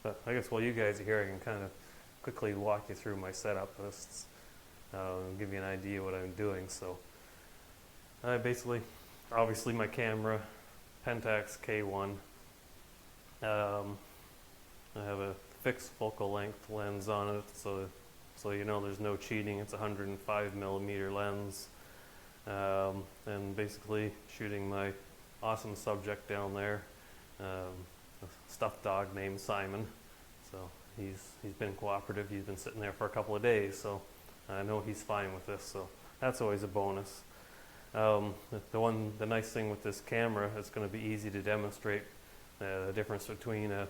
But I guess while you guys are here, I can kind of quickly walk you through my setup lists, give you an idea what I'm doing. So I basically, obviously my camera, Pentax K1. I have a fixed focal length lens on it, so you know there's no cheating. It's a 105mm lens, and basically shooting my awesome subject down there, a stuffed dog named Simon. So he's been cooperative. He's been sitting there for a couple of days, so I know he's fine with this. So that's always a bonus. The nice thing with this camera, it's going to be easy to demonstrate the difference between a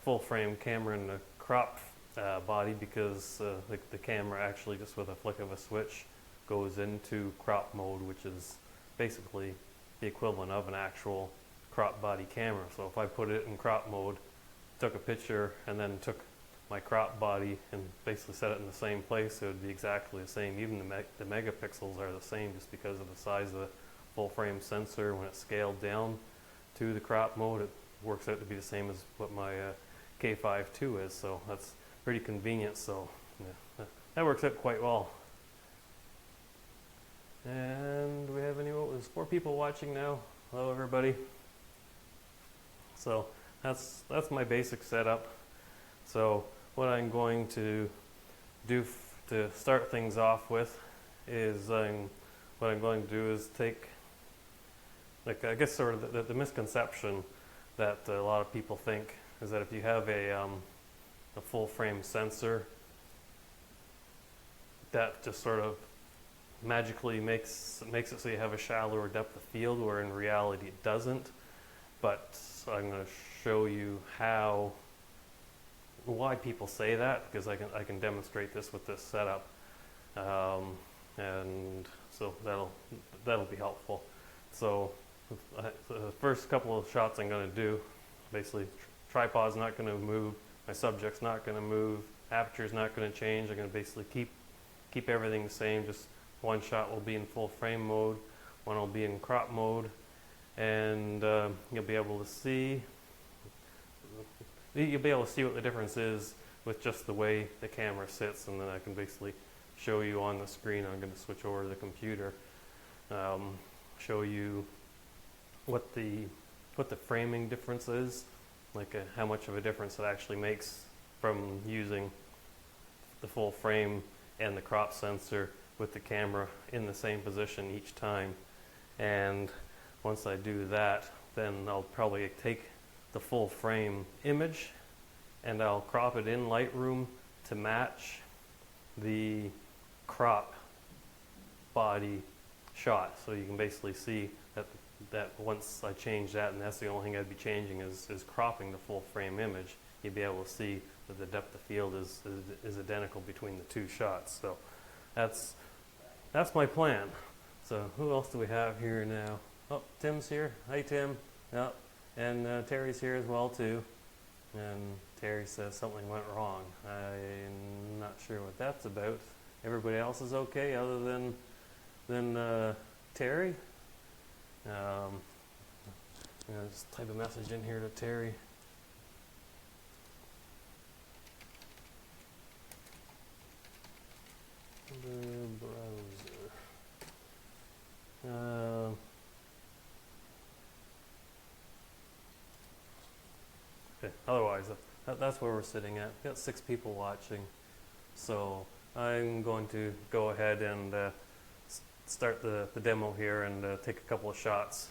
full frame camera and a crop body, because the camera actually just with a flick of a switch goes into crop mode, which is basically the equivalent of an actual crop body camera. So if I put it in crop mode, took a picture, and then took my crop body and basically set it in the same place, it would be exactly the same. Even the megapixels are the same, just because of the size of the full frame sensor. When it's scaled down to the crop mode, it works out to be the same as what my K5 II is. So that's pretty convenient. So yeah, that works out quite well. And do we have there's 4 people watching now. Hello everybody. So that's my basic setup. So what I'm going to do to start things off with is what I'm going to do is take, like, I guess sort of the misconception that a lot of people think is that if you have a full frame sensor, that just sort of magically makes it so you have a shallower depth of field, where in reality it doesn't. But I'm going to show you why people say that, because I can demonstrate this with this setup, and so that'll be helpful. So the first couple of shots I'm going to do, basically tripod's not going to move, my subject's not going to move, aperture's not going to change. I'm going to basically keep everything the same. Just one shot will be in full frame mode, one will be in crop mode, and you'll be able to see what the difference is with just the way the camera sits. And then I can basically show you on the screen. I'm going to switch over to the computer, show you what the framing difference is, like how much of a difference it actually makes from using the full frame and the crop sensor with the camera in the same position each time. And once I do that, then I'll probably take the full frame image and I'll crop it in Lightroom to match the crop body shot. So you can basically see that once I change that, and that's the only thing I'd be changing is cropping the full frame image, you'd be able to see that the depth of field is identical between the two shots. So that's my plan. So who else do we have here now? Oh, Tim's here. Hi, Tim. Yep. And Terry's here as well too. And Terry says something went wrong. I'm not sure what that's about. Everybody else is okay other than Terry. I'm gonna just type a message in here to Terry. The browser. Okay. Otherwise, that's where we're sitting at. We've got 6 people watching, so I'm going to go ahead and start the demo here and take a couple of shots.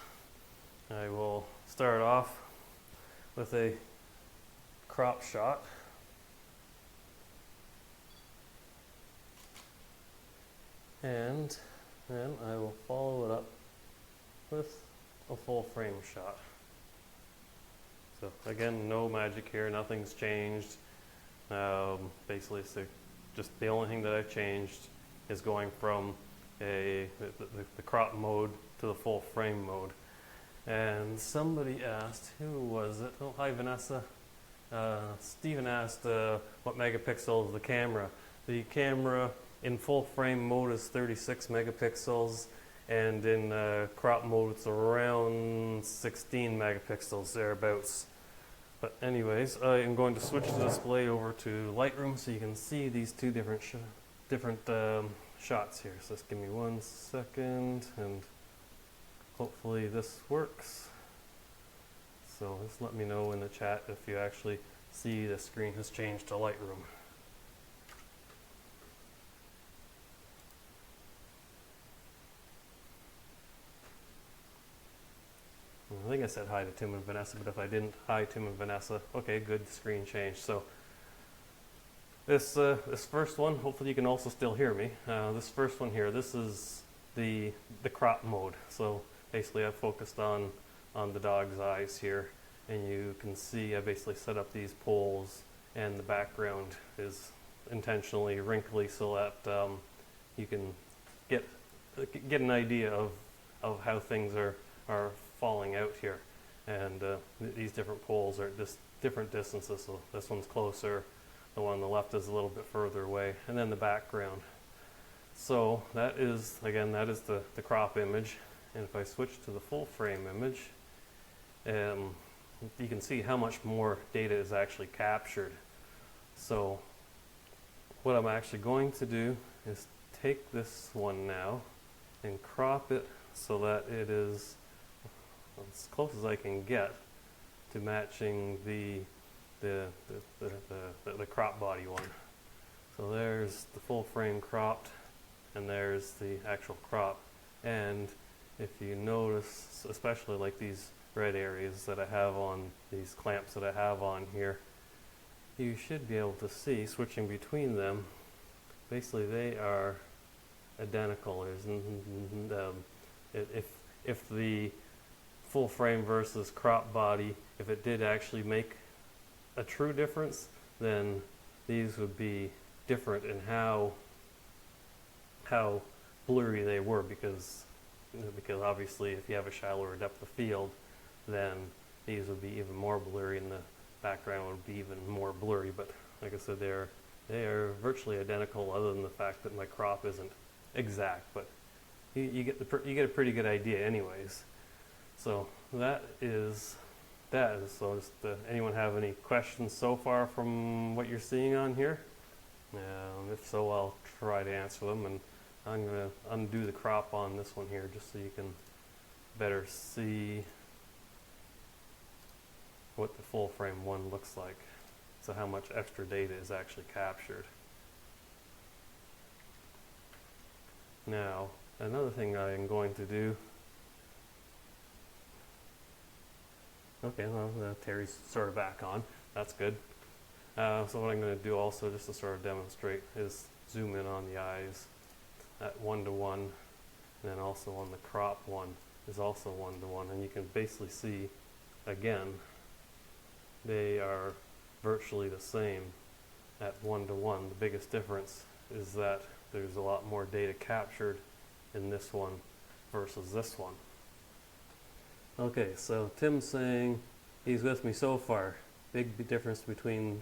I will start off with a crop shot. And then I will follow it up with a full frame shot. So again, no magic here, nothing's changed. Basically, so just the only thing that I've changed is going from the crop mode to the full frame mode. And somebody asked, who was it? Oh, hi Vanessa. Stephen asked what megapixel is the camera. The camera in full frame mode is 36 megapixels, and in crop mode it's around 16 megapixels, thereabouts. But anyways, I am going to switch the display over to Lightroom so you can see these two different shots here. So just give me 1 second, and hopefully this works. So just let me know in the chat if you actually see the screen has changed to Lightroom. I think I said hi to Tim and Vanessa, but if I didn't, hi Tim and Vanessa. Okay, good, the screen changed. So this first one, hopefully you can also still hear me. This first one here, this is the crop mode. So basically I've focused on the dog's eyes here, and you can see I basically set up these poles, and the background is intentionally wrinkly so that you can get an idea of how things are falling out here. And these different poles are just different distances, so this one's closer, the one on the left is a little bit further away, and then the background. So that is, again, that is the crop image. And if I switch to the full frame image, you can see how much more data is actually captured. So what I'm actually going to do is take this one now and crop it so that it is as close as I can get to matching the crop body one. So there's the full frame cropped, and there's the actual crop. And if you notice, especially like these red areas that I have on these clamps that I have on here, you should be able to see, switching between them, basically they are identical. If the full frame versus crop body, if it did actually make a true difference, then these would be different in how blurry they were, because obviously if you have a shallower depth of field, then these would be even more blurry and the background would be even more blurry. But like I said, they are virtually identical, other than the fact that my crop isn't exact, but you get a pretty good idea anyways. So that is. So just, anyone have any questions so far from what you're seeing on here? If so, I'll try to answer them, and I'm going to undo the crop on this one here just so you can better see what the full frame one looks like. So how much extra data is actually captured. Now, another thing I am going to do. Okay, well, Terry's sort of back on. That's good. So what I'm going to do also, just to sort of demonstrate, is zoom in on the eyes at 1:1, and then also on the crop one is also 1:1, and you can basically see, again, they are virtually the same at 1:1. The biggest difference is that there's a lot more data captured in this one versus this one. Okay, so Tim's saying he's with me so far. Big difference between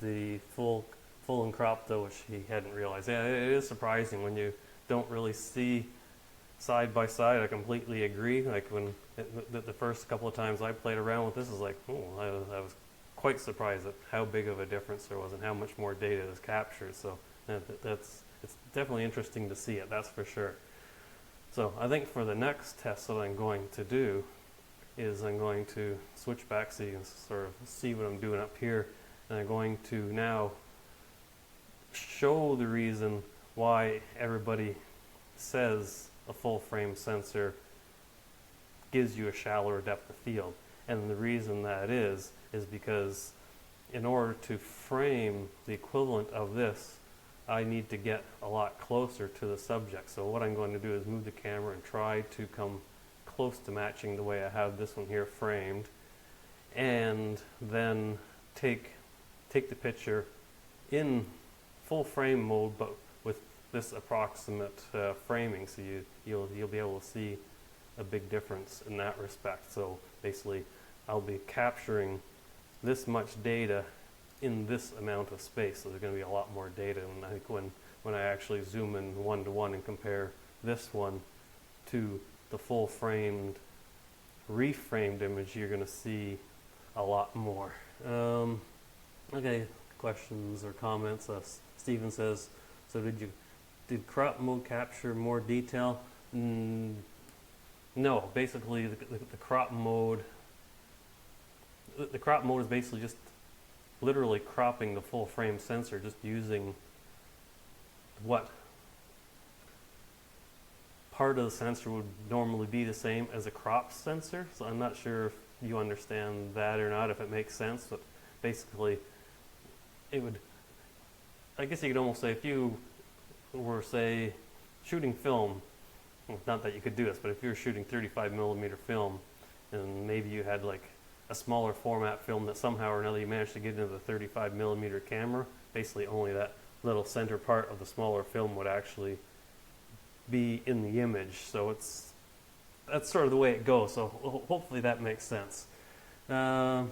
the full and crop, though, which he hadn't realized. Yeah, it is surprising when you don't really see side by side. I completely agree. Like when the first couple of times I played around with this, is like, I was quite surprised at how big of a difference there was and how much more data is captured. So it's definitely interesting to see it, that's for sure. So I think for the next test that I'm going to do is I'm going to switch back so you can sort of see what I'm doing up here, and I'm going to now show the reason why everybody says a full frame sensor gives you a shallower depth of field. And the reason that is because in order to frame the equivalent of this, I need to get a lot closer to the subject. So what I'm going to do is move the camera and try to come close to matching the way I have this one here framed, and then take the picture in full frame mode, but with this approximate framing, so you'll be able to see a big difference in that respect. So basically, I'll be capturing this much data in this amount of space, so there's going to be a lot more data. And I think when I actually zoom in 1:1 and compare this one to the full framed reframed image, you're going to see a lot more. Okay, questions or comments. Steven says, so did crop mode capture more detail? No, basically the crop mode is basically just literally cropping the full frame sensor, just using what part of the sensor would normally be the same as a crop sensor. So I'm not sure if you understand that or not, if it makes sense, but basically it would, I guess you could almost say, if you were, say, shooting film, well, not that you could do this, but if you were shooting 35 millimeter film and maybe you had like a smaller format film that somehow or another you managed to get into the 35 millimeter camera, basically only that little center part of the smaller film would actually be in the image. So that's sort of the way it goes. So hopefully that makes sense. Let's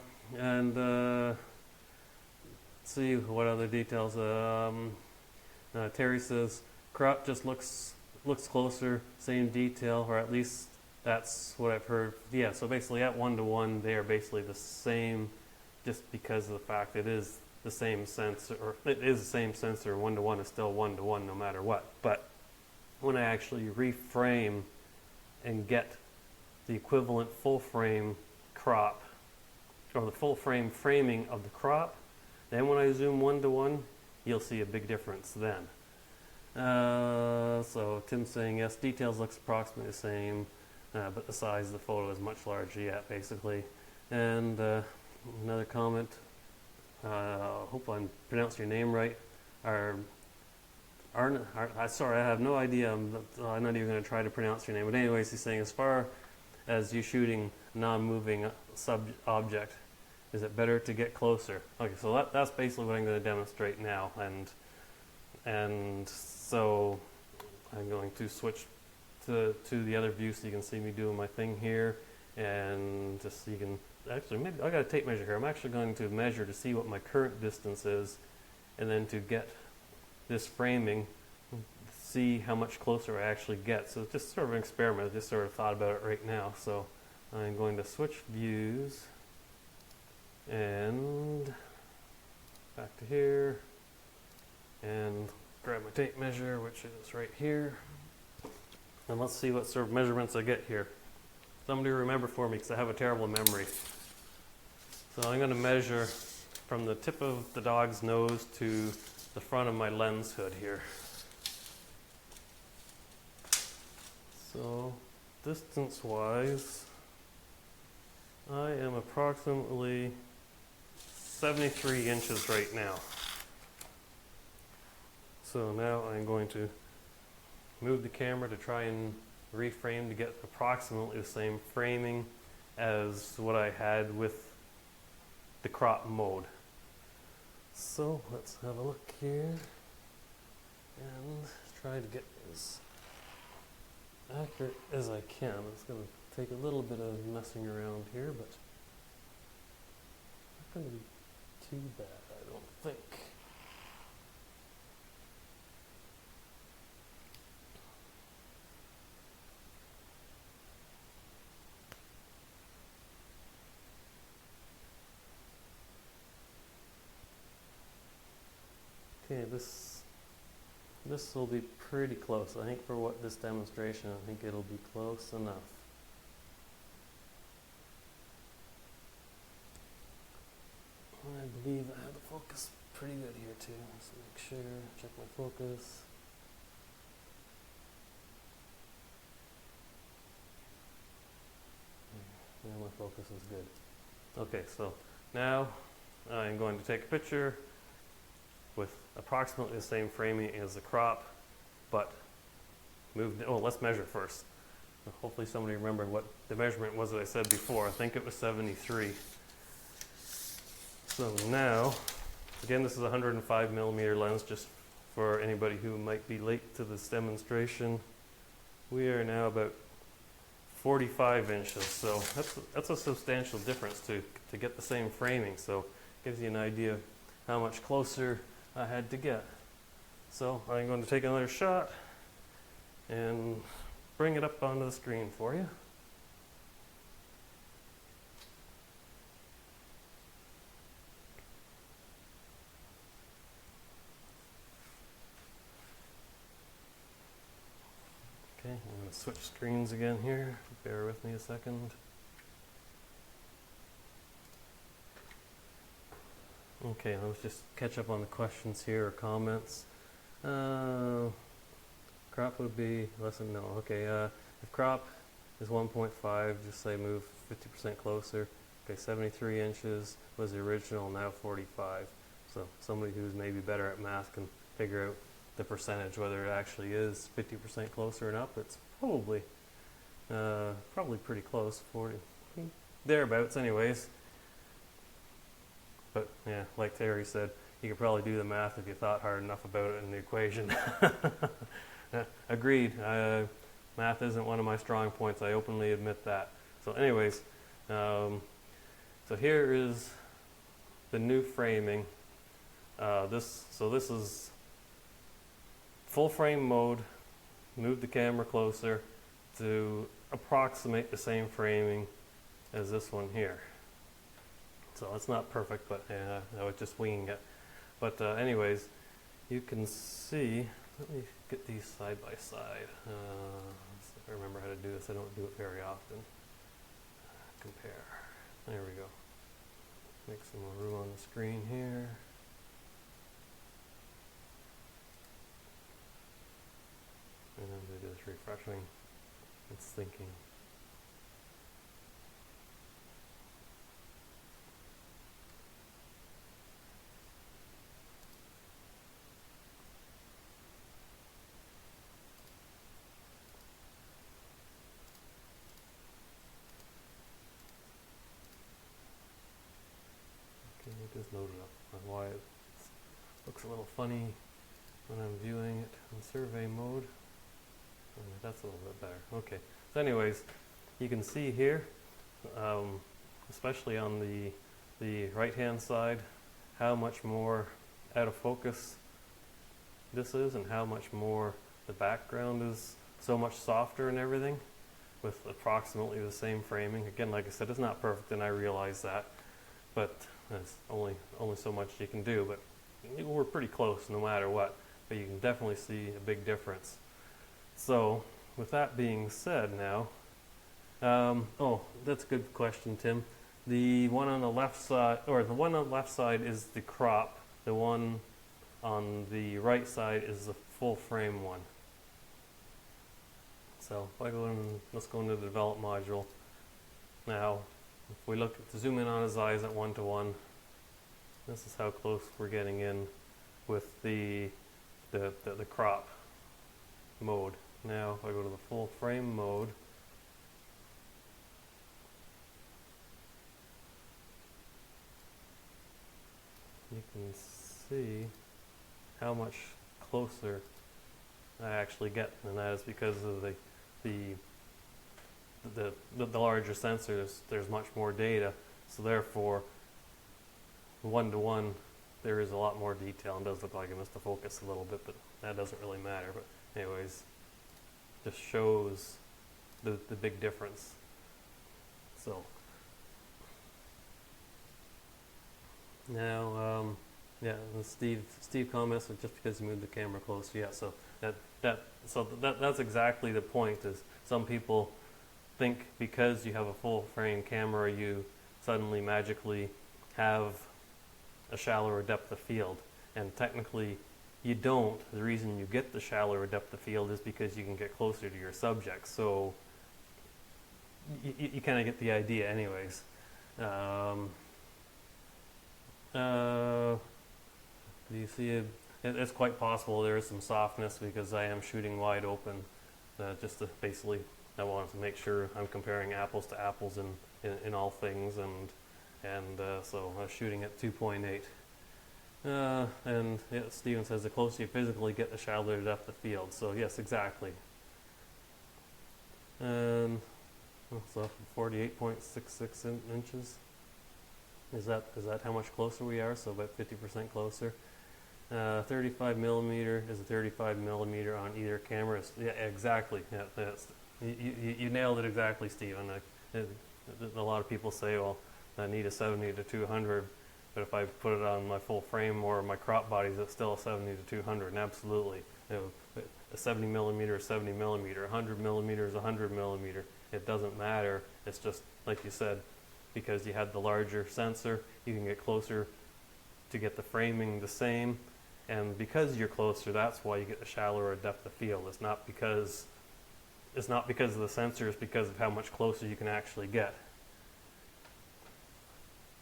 see what other details. Terry says crop just looks closer, same detail, or at least that's what I've heard. Yeah, so basically at 1:1 they are basically the same, just because of the fact it is the same sensor, or it is the same sensor. 1:1 is still 1:1 no matter what. But when I actually reframe and get the equivalent full frame crop, or the full frame framing of the crop, then when I zoom 1:1, you'll see a big difference then. So Tim's saying, yes, details looks approximately the same, but the size of the photo is much larger, yeah, basically. And another comment, hope I'm pronouncing your name right. Sorry, I have no idea. I'm not even going to try to pronounce your name. But anyways, he's saying, as far as you shooting non-moving object, is it better to get closer? Okay, so that's basically what I'm going to demonstrate now. And so I'm going to switch to the other view so you can see me doing my thing here. And just so you can, actually, maybe I got a tape measure here. I'm actually going to measure to see what my current distance is, and then to get this framing, see how much closer I actually get. So it's just sort of an experiment. I just sort of thought about it right now. So I'm going to switch views and back to here and grab my tape measure, which is right here. And let's see what sort of measurements I get here. Somebody remember for me, because I have a terrible memory. So I'm going to measure from the tip of the dog's nose to the front of my lens hood here. So distance-wise, I am approximately 73 inches right now. So now I'm going to move the camera to try and reframe to get approximately the same framing as what I had with the crop mode. So let's have a look here and try to get as accurate as I can. It's going to take a little bit of messing around here, but not going to be too bad, I don't think. Okay, this will be pretty close. I think for what this demonstration, I think it'll be close enough. I believe I have the focus pretty good here too. Let's make sure, check my focus. Yeah, my focus is good. Okay, so now I'm going to take a picture with approximately the same framing as the crop, but let's measure first. Hopefully somebody remembered what the measurement was that I said before. I think it was 73. So now, again, this is a 105 millimeter lens, just for anybody who might be late to this demonstration. We are now about 45 inches, so that's a substantial difference to get the same framing. So it gives you an idea of how much closer I had to get. So I'm going to take another shot and bring it up onto the screen for you. switch screens again here. Bear with me a second. Okay, let's just catch up on the questions here or comments. Crop would be less than, no, okay, if crop is 1.5, just say move 50% closer. Okay, 73 inches was the original, now 45. So somebody who's maybe better at math can figure out the percentage, whether it actually is 50% closer and up. It's probably pretty close, 40, thereabouts anyways. But yeah, like Terry said, you could probably do the math if you thought hard enough about it in the equation. Agreed. Math isn't one of my strong points. I openly admit that. So anyways, so here is the new framing. This is full frame mode. Move the camera closer to approximate the same framing as this one here. So it's not perfect, but I was just winging it. But anyways, you can see, let me get these side by side. See if I remember how to do this. I don't do it very often. Compare. There we go. Make some more room on the screen here. And then it is refreshing. It's thinking. Just load it up on why it looks a little funny when I'm viewing it in survey mode. That's a little bit better. Okay. So anyways, you can see here, especially on the right-hand side, how much more out of focus this is and how much more the background is so much softer and everything with approximately the same framing. Again, like I said, it's not perfect and I realize that, but there's only so much you can do, but we're pretty close no matter what, but you can definitely see a big difference. So with that being said now, oh, that's a good question, Tim. The one on the left side, or the one on the left side is the crop. The one on the right side is the full frame one. So if I go in, let's go into the develop module. Now, if we look to zoom in on his eyes at 1:1, this is how close we're getting in with the crop mode. Now, if I go to the full frame mode, you can see how much closer I actually get, and that is because of the larger sensors. There's much more data, so therefore 1:1 there is a lot more detail, and does look like I missed the focus a little bit, but that doesn't really matter. But anyways, just shows the big difference. So now yeah, and Steve comments that just because you moved the camera closer, yeah, so that's exactly the point. Is some people think because you have a full frame camera you suddenly magically have a shallower depth of field, and technically you don't. The reason you get the shallower depth of field is because you can get closer to your subject, so you kind of get the idea anyways. Do you see it? It's quite possible there is some softness because I am shooting wide open, just to basically, I wanted to make sure I'm comparing apples to apples in all things, and so I was shooting at 2.8. And yeah, Steven says the closer you physically get, the shallower the depth of field. So yes, exactly. And so 48.66 inches. Is that how much closer we are? So about 50% closer. 35 millimeter is a 35 millimeter on either camera. Yeah, exactly. Yeah, you nailed it exactly, Stephen. A lot of people say, well, I need a 70 to 200, but if I put it on my full frame or my crop bodies, it's still a 70 to 200. And absolutely, a 70 millimeter, 70 millimeter, 100 millimeters, 100 millimeter. It doesn't matter. It's just, like you said, because you had the larger sensor, you can get closer to get the framing the same. And because you're closer, that's why you get the shallower depth of field. It's not because of the sensor, it's because of how much closer you can actually get.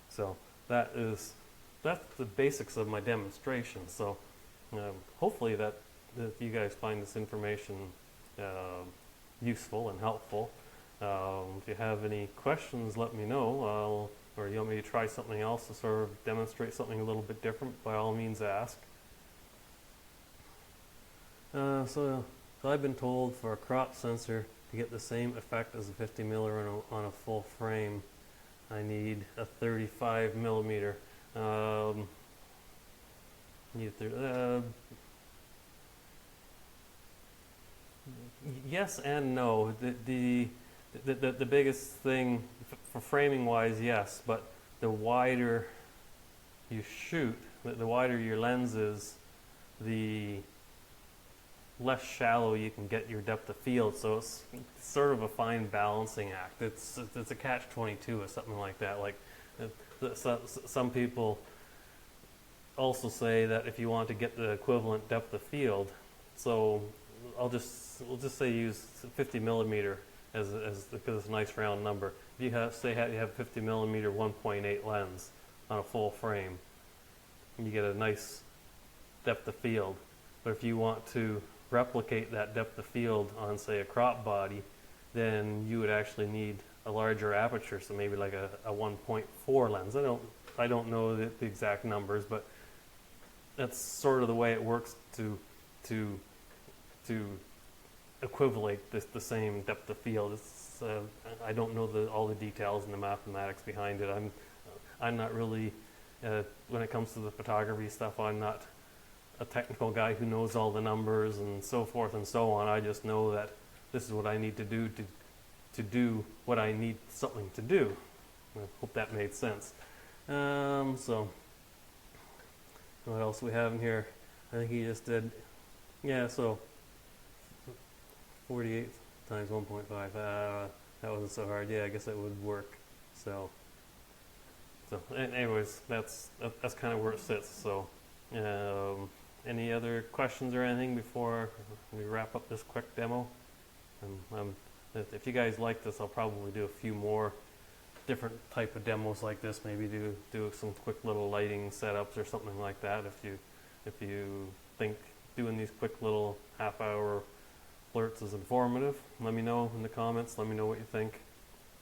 So that's the basics of my demonstration. So hopefully that you guys find this information useful and helpful. If you have any questions, let me know. Or you want me to try something else to sort of demonstrate something a little bit different, by all means ask. So I've been told for a crop sensor to get the same effect as a 50 millimeter on a full frame, I need a 35 millimeter. Yes and no. The biggest thing for framing wise, yes, but the wider you shoot, the wider your lens is, the less shallow you can get your depth of field. So it's sort of a fine balancing act. It's a catch-22 or something like that. Like some people also say that if you want to get the equivalent depth of field, so we'll just say use 50 millimeter because it's a nice round number. If you have, say you have 50 millimeter 1.8 lens on a full frame, you get a nice depth of field. But if you want to replicate that depth of field on, say, a crop body, then you would actually need a larger aperture, so maybe like a 1.4 lens. I don't know the exact numbers, but that's sort of the way it works to equivalate the same depth of field. It's, I don't know all the details and the mathematics behind it. I'm not really when it comes to the photography stuff, I'm not a technical guy who knows all the numbers and so forth and so on. I just know that this is what I need to do to do what I need something to do. I hope that made sense. So what else we have in here? I think he just did, yeah, so 48 times 1.5, that wasn't so hard. Yeah, I guess that would work. So anyways, that's kind of where it sits. So any other questions or anything before we wrap up this quick demo? If you guys like this, I'll probably do a few more different type of demos like this. Maybe do some quick little lighting setups or something like that. If you think doing these quick little half-hour flirts is informative, let me know in the comments. Let me know what you think.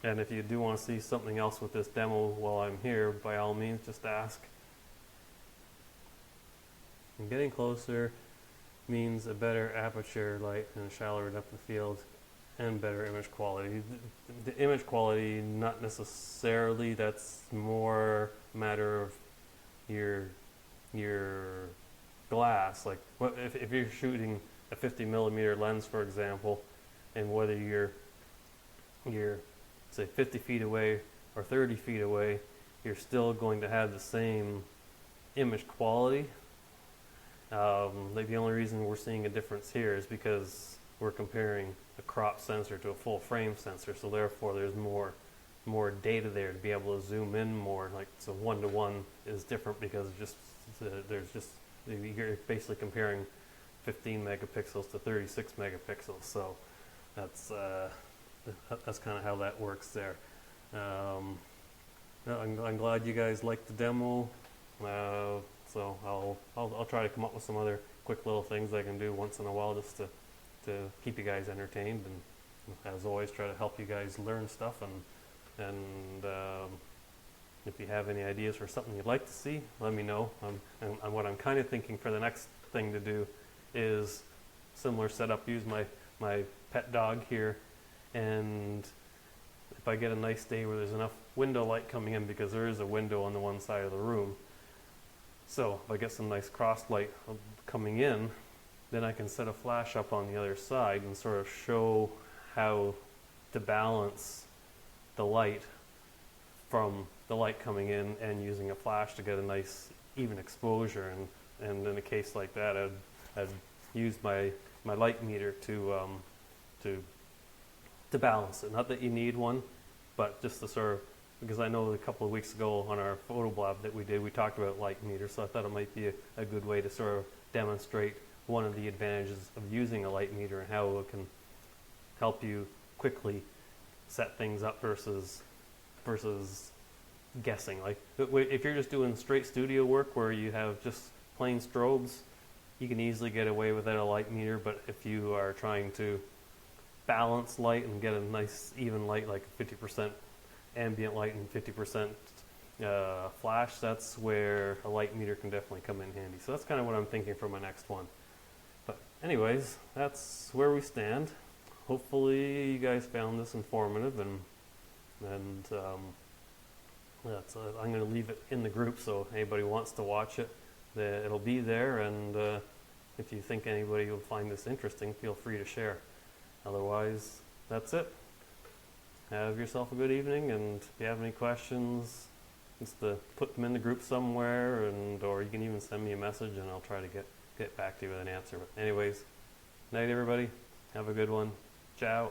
And if you do want to see something else with this demo while I'm here, by all means, just ask. And getting closer means a better aperture light and a shallower depth of field and better image quality. The image quality, not necessarily, that's more a matter of your glass. Like if you're shooting a 50 millimeter lens, for example, and whether you're say 50 feet away or 30 feet away, you're still going to have the same image quality. Like the only reason we're seeing a difference here is because we're comparing a crop sensor to a full frame sensor, so therefore there's more data there to be able to zoom in more. Like, so 1-to-1 is different because you're basically comparing 15 megapixels to 36 megapixels. So that's kind of how that works there. I'm glad you guys liked the demo. So I'll try to come up with some other quick little things I can do once in a while just to keep you guys entertained, and as always try to help you guys learn stuff, and if you have any ideas for something you'd like to see, let me know. And what I'm kind of thinking for the next thing to do is similar setup, use my pet dog here, and if I get a nice day where there's enough window light coming in, because there is a window on the one side of the room, so if I get some nice cross light coming in, then I can set a flash up on the other side and sort of show how to balance the light from the light coming in and using a flash to get a nice even exposure. And in a case like that, I'd use my my light meter to to balance it. Not that you need one, but just to sort of, because I know a couple of weeks ago on our photo blog that we did, we talked about light meters, so I thought it might be a good way to sort of demonstrate one of the advantages of using a light meter and how it can help you quickly set things up versus guessing. Like if you're just doing straight studio work where you have just plain strobes, you can easily get away without a light meter. But if you are trying to balance light and get a nice even light, like 50% ambient light and 50% flash, that's where a light meter can definitely come in handy. So that's kind of what I'm thinking for my next one. But anyways, that's where we stand. Hopefully you guys found this informative, and I'm going to leave it in the group, so anybody wants to watch it, it'll be there, and if you think anybody will find this interesting, feel free to share. Otherwise, that's it. Have yourself a good evening, and if you have any questions, just put them in the group somewhere, or you can even send me a message, and I'll try to get back to you with an answer. But anyways, night everybody. Have a good one. Ciao.